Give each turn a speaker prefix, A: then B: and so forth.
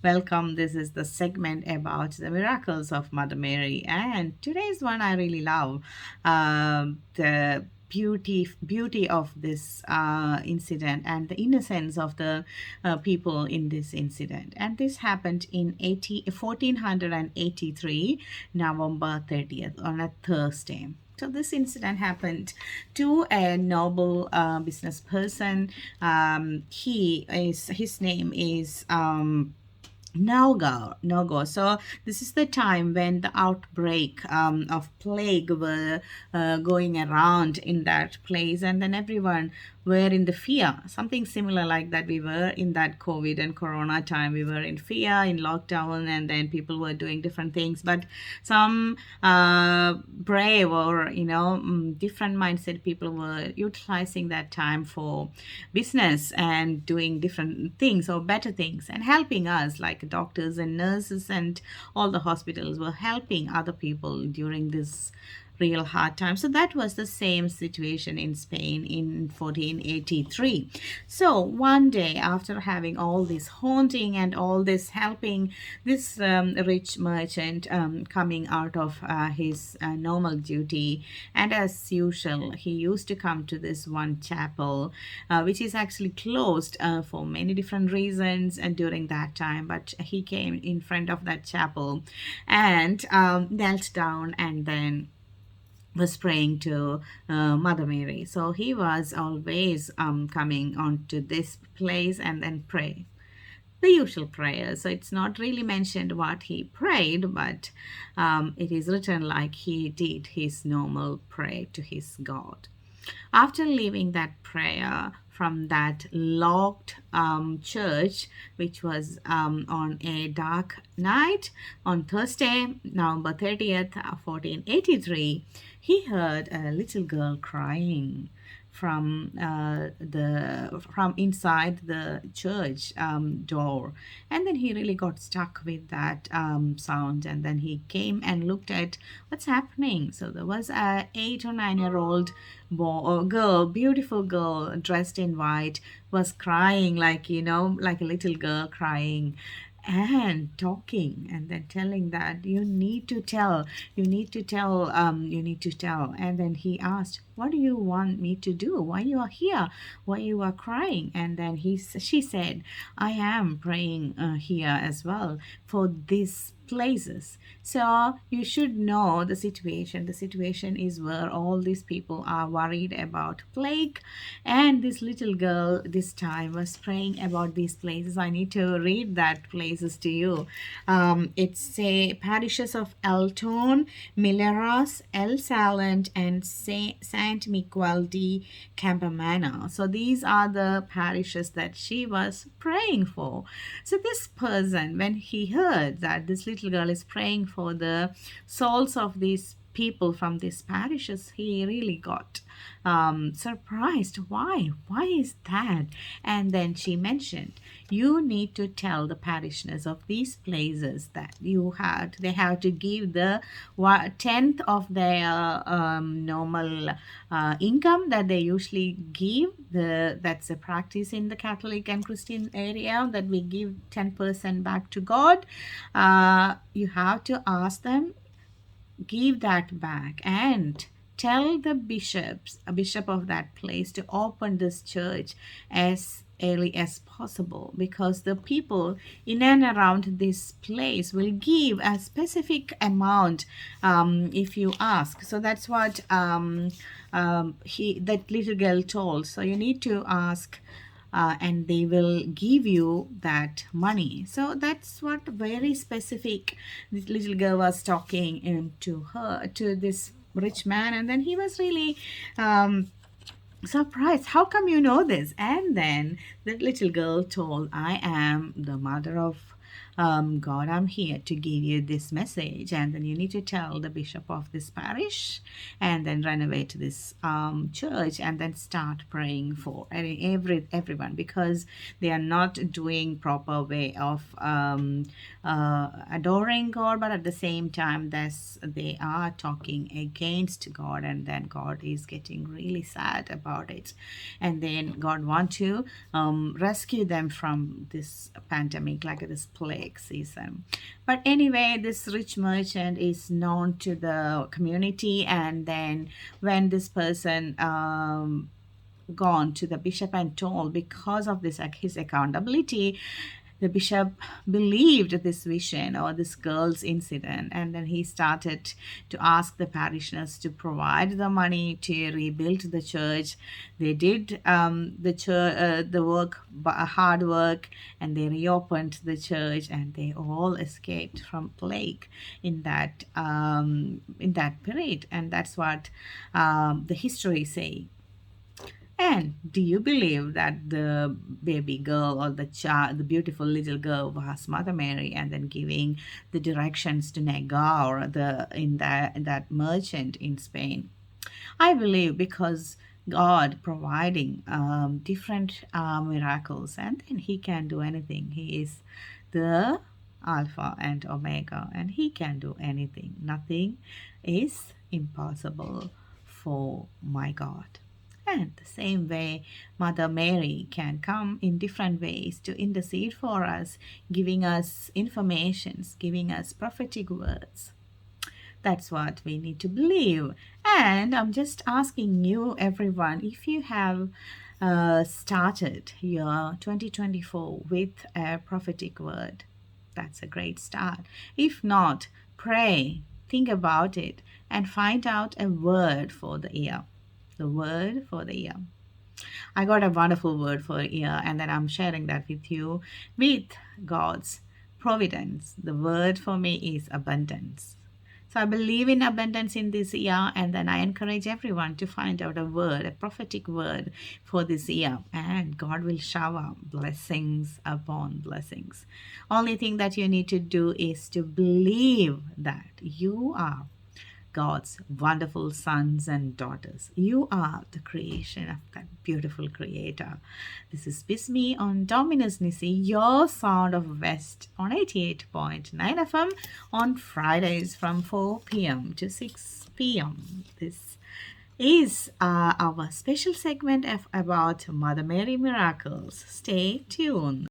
A: Welcome. This is the segment about the miracles of Mother Mary, and today's one I really love. The beauty of this incident and the innocence of the people in this incident. And this happened in 1483, November 30th, on a Thursday. So this incident happened to a noble business person. His name is Nogo. So this is the time when the outbreak of plague were going around in that place, and then everyone were in the fear. Something similar like that. We were in that COVID and Corona time. We were in fear, in lockdown, and then people were doing different things. But some brave or different mindset people were utilizing that time for business and doing different things or better things and helping us, like doctors and nurses and all the hospitals were helping other people during this real hard time. So that was the same situation in Spain in 1483. So one day, after having all this haunting and all this helping, this rich merchant coming out of his normal duty, and as usual, he used to come to this one chapel, which is actually closed for many different reasons and during that time. But he came in front of that chapel and knelt down and then was praying to Mother Mary. So he was always coming onto this place and then pray the usual prayer. So it's not really mentioned what he prayed, but it is written like he did his normal prayer to his God. After leaving that prayer from that locked church, which was on a dark night on Thursday, November 30th, 1483, he heard a little girl crying from inside the church door, and then he really got stuck with that sound, and then he came and looked at what's happening. So there was a 8 or 9 year old girl, beautiful girl dressed in white, was crying like like a little girl crying and talking and then telling that you need to tell. And then he asked, what do you want me to do? Why you are here? Why you are crying? And then she said, I am praying here as well for these places. So you should know the situation. The situation is where all these people are worried about plague, and this little girl this time was praying about these places. I need to read that places to you. It's a parishes of Elton, Milleras, El Salent, and Saint Miquel de Campamana. So these are the parishes that she was praying for. So this person, when he heard that this little girl is praying for the souls of these people from these parishes, he really got surprised. Why is that? And then she mentioned, you need to tell the parishioners of these places that they have to give the tenth of their normal income that they usually give. That's a practice in the Catholic and Christian area, that we give 10% back to God. You have to ask them, give that back, and tell the a bishop of that place, to open this church as early as possible, because the people in and around this place will give a specific amount if you ask. So that's what that little girl told. So you need to ask, and they will give you that money. So that's what very specific this little girl was talking to this rich man. And then he was really surprised. How come you know this? And then the little girl told, I am the mother of God, I'm here to give you this message, and then you need to tell the bishop of this parish, and then run away to this church, and then start praying for everyone, because they are not doing proper way of adoring God, but at the same time they are talking against God, and then God is getting really sad about it. And then God want to rescue them from this pandemic, like this plague season. But anyway, this rich merchant is known to the community, and then when this person gone to the bishop and told, because of this his accountability, the bishop believed this vision or this girl's incident, and then he started to ask the parishioners to provide the money to rebuild the church. They did the church the work, hard work, and they reopened the church, and they all escaped from plague in that period. And that's what the history say. And do you believe that the baby girl or the child, the beautiful little girl, was Mother Mary, and then giving the directions to Nagar, in that merchant in Spain? I believe because God providing different miracles, and then He can do anything. He is the Alpha and Omega, and He can do anything. Nothing is impossible for my God. And the same way, Mother Mary can come in different ways to intercede for us, giving us informations, giving us prophetic words. That's what we need to believe. And I'm just asking you, everyone, if you have started your 2024 with a prophetic word, that's a great start. If not, pray, think about it, and find out a word for the year. The word for the year. I got a wonderful word for a year, and then I'm sharing that with you with God's providence. The word for me is abundance. So I believe in abundance in this year, and then I encourage everyone to find out a word, a prophetic word for this year, and God will shower blessings upon blessings. Only thing that you need to do is to believe that you are God's wonderful sons and daughters. You are the creation of that beautiful Creator. This is Bismi on Dominus Nisi, your sound of West on 88.9 FM on Fridays from 4 p.m. to 6 p.m. This is our special segment about Mother Mary miracles. Stay tuned.